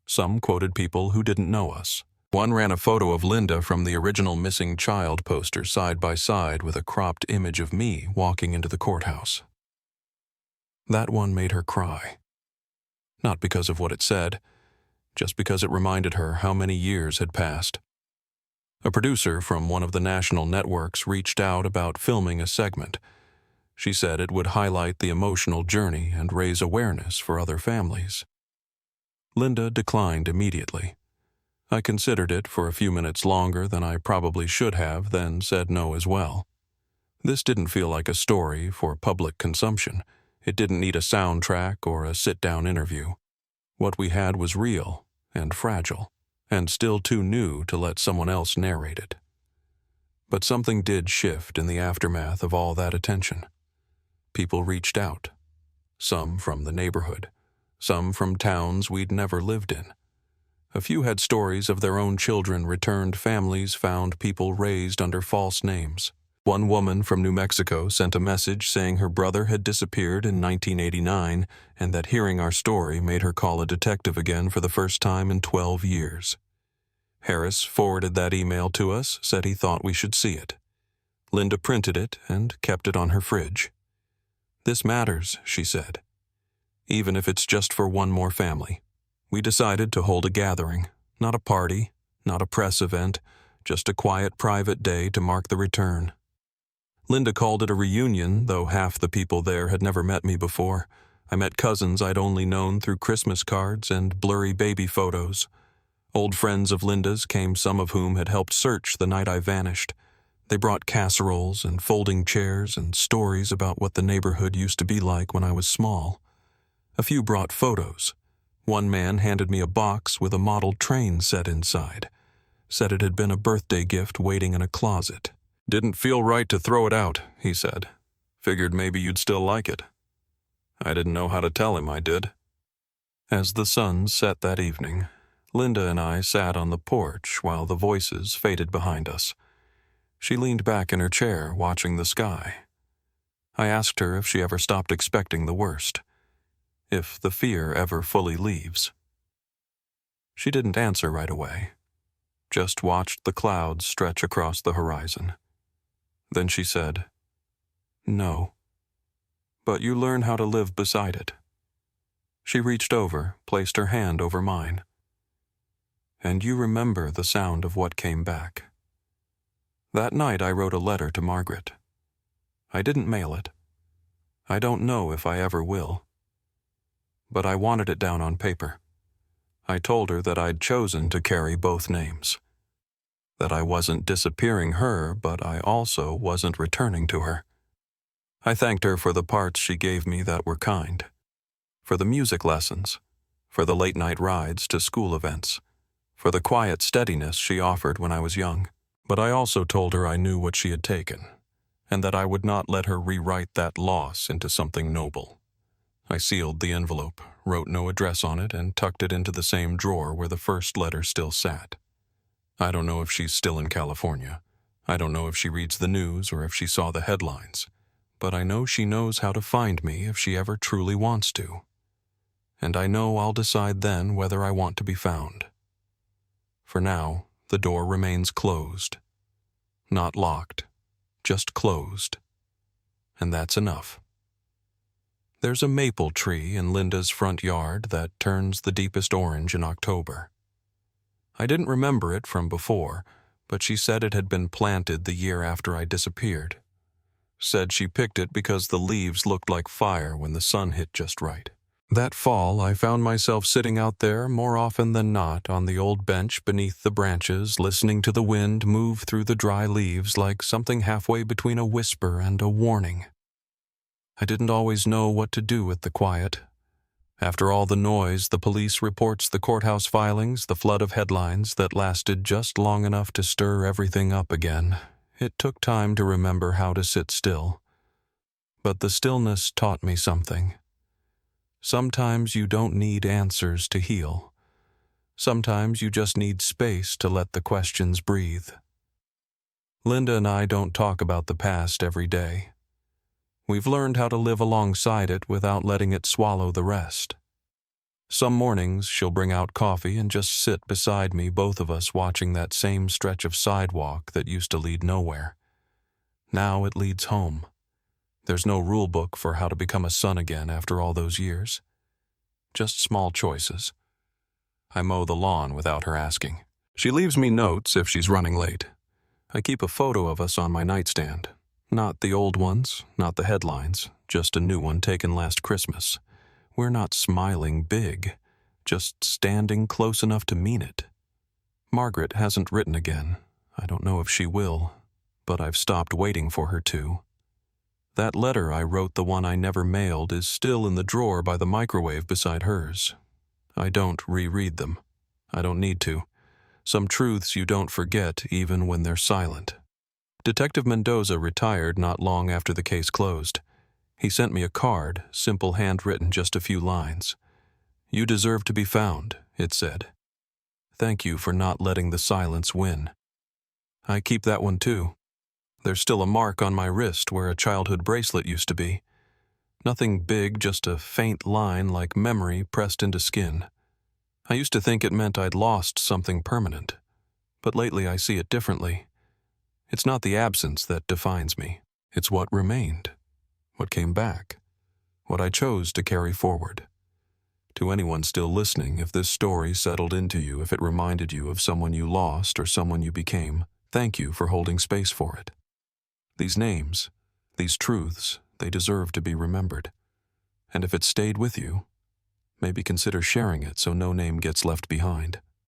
Some quoted people who didn't know us. One ran a photo of Linda from the original missing child poster side by side with a cropped image of me walking into the courthouse. That one made her cry. Not because of what it said, just because it reminded her how many years had passed. A producer from one of the national networks reached out about filming a segment. She said it would highlight the emotional journey and raise awareness for other families. Linda declined immediately. I considered it for a few minutes longer than I probably should have, then said no as well. This didn't feel like a story for public consumption. It didn't need a soundtrack or a sit-down interview. What we had was real and fragile, and still too new to let someone else narrate it. But something did shift in the aftermath of all that attention. People reached out. Some from the neighborhood. Some from towns we'd never lived in. A few had stories of their own children returned. Families found people raised under false names. One woman from New Mexico sent a message saying her brother had disappeared in 1989 and that hearing our story made her call a detective again for the first time in 12 years. Harris forwarded that email to us, said he thought we should see it. Linda printed it and kept it on her fridge. "This matters," she said. "Even if it's just for one more family." We decided to hold a gathering, not a party, not a press event, just a quiet private day to mark the return. Linda called it a reunion, though half the people there had never met me before. I met cousins I'd only known through Christmas cards and blurry baby photos. Old friends of Linda's came, some of whom had helped search the night I vanished. They brought casseroles and folding chairs and stories about what the neighborhood used to be like when I was small. A few brought photos. One man handed me a box with a model train set inside. Said it had been a birthday gift waiting in a closet. "Didn't feel right to throw it out," he said. "Figured maybe you'd still like it." I didn't know how to tell him I did. As the sun set that evening, Linda and I sat on the porch while the voices faded behind us. She leaned back in her chair, watching the sky. I asked her if she ever stopped expecting the worst. If the fear ever fully leaves. She didn't answer right away, just watched the clouds stretch across the horizon. Then she said, "No, but you learn how to live beside it." She reached over, placed her hand over mine. "And you remember the sound of what came back." That night I wrote a letter to Margaret. I didn't mail it. I don't know if I ever will. But I wanted it down on paper. I told her that I'd chosen to carry both names. That I wasn't disappearing her, but I also wasn't returning to her. I thanked her for the parts she gave me that were kind. For the music lessons. For the late-night rides to school events. For the quiet steadiness she offered when I was young. But I also told her I knew what she had taken, and that I would not let her rewrite that loss into something noble. I sealed the envelope, wrote no address on it, and tucked it into the same drawer where the first letter still sat. I don't know if she's still in California. I don't know if she reads the news or if she saw the headlines. But I know she knows how to find me if she ever truly wants to. And I know I'll decide then whether I want to be found. For now, the door remains closed. Not locked, just closed. And that's enough. There's a maple tree in Linda's front yard that turns the deepest orange in October. I didn't remember it from before, but she said it had been planted the year after I disappeared. Said she picked it because the leaves looked like fire when the sun hit just right. That fall, I found myself sitting out there more often than not on the old bench beneath the branches, listening to the wind move through the dry leaves like something halfway between a whisper and a warning. I didn't always know what to do with the quiet. After all the noise, the police reports, the courthouse filings, the flood of headlines that lasted just long enough to stir everything up again, it took time to remember how to sit still. But the stillness taught me something. Sometimes you don't need answers to heal. Sometimes you just need space to let the questions breathe. Linda and I don't talk about the past every day. We've learned how to live alongside it without letting it swallow the rest. Some mornings she'll bring out coffee and just sit beside me, both of us watching that same stretch of sidewalk that used to lead nowhere. Now it leads home. There's no rule book for how to become a son again after all those years. Just small choices. I mow the lawn without her asking. She leaves me notes if she's running late. I keep a photo of us on my nightstand. Not the old ones, not the headlines, just a new one taken last Christmas. We're not smiling big, just standing close enough to mean it. Margaret hasn't written again. I don't know if she will, but I've stopped waiting for her to. That letter I wrote, the one I never mailed, is still in the drawer by the microwave beside hers. I don't reread them. I don't need to. Some truths you don't forget even when they're silent. Detective Mendoza retired not long after the case closed. He sent me a card, simple handwritten, just a few lines. "You deserve to be found," it said. "Thank you for not letting the silence win." I keep that one too. There's still a mark on my wrist where a childhood bracelet used to be. Nothing big, just a faint line like memory pressed into skin. I used to think it meant I'd lost something permanent, but lately I see it differently. It's not the absence that defines me. It's what remained, what came back, what I chose to carry forward. To anyone still listening, if this story settled into you, if it reminded you of someone you lost or someone you became, thank you for holding space for it. These names, these truths, they deserve to be remembered. And if it stayed with you, maybe consider sharing it so no name gets left behind.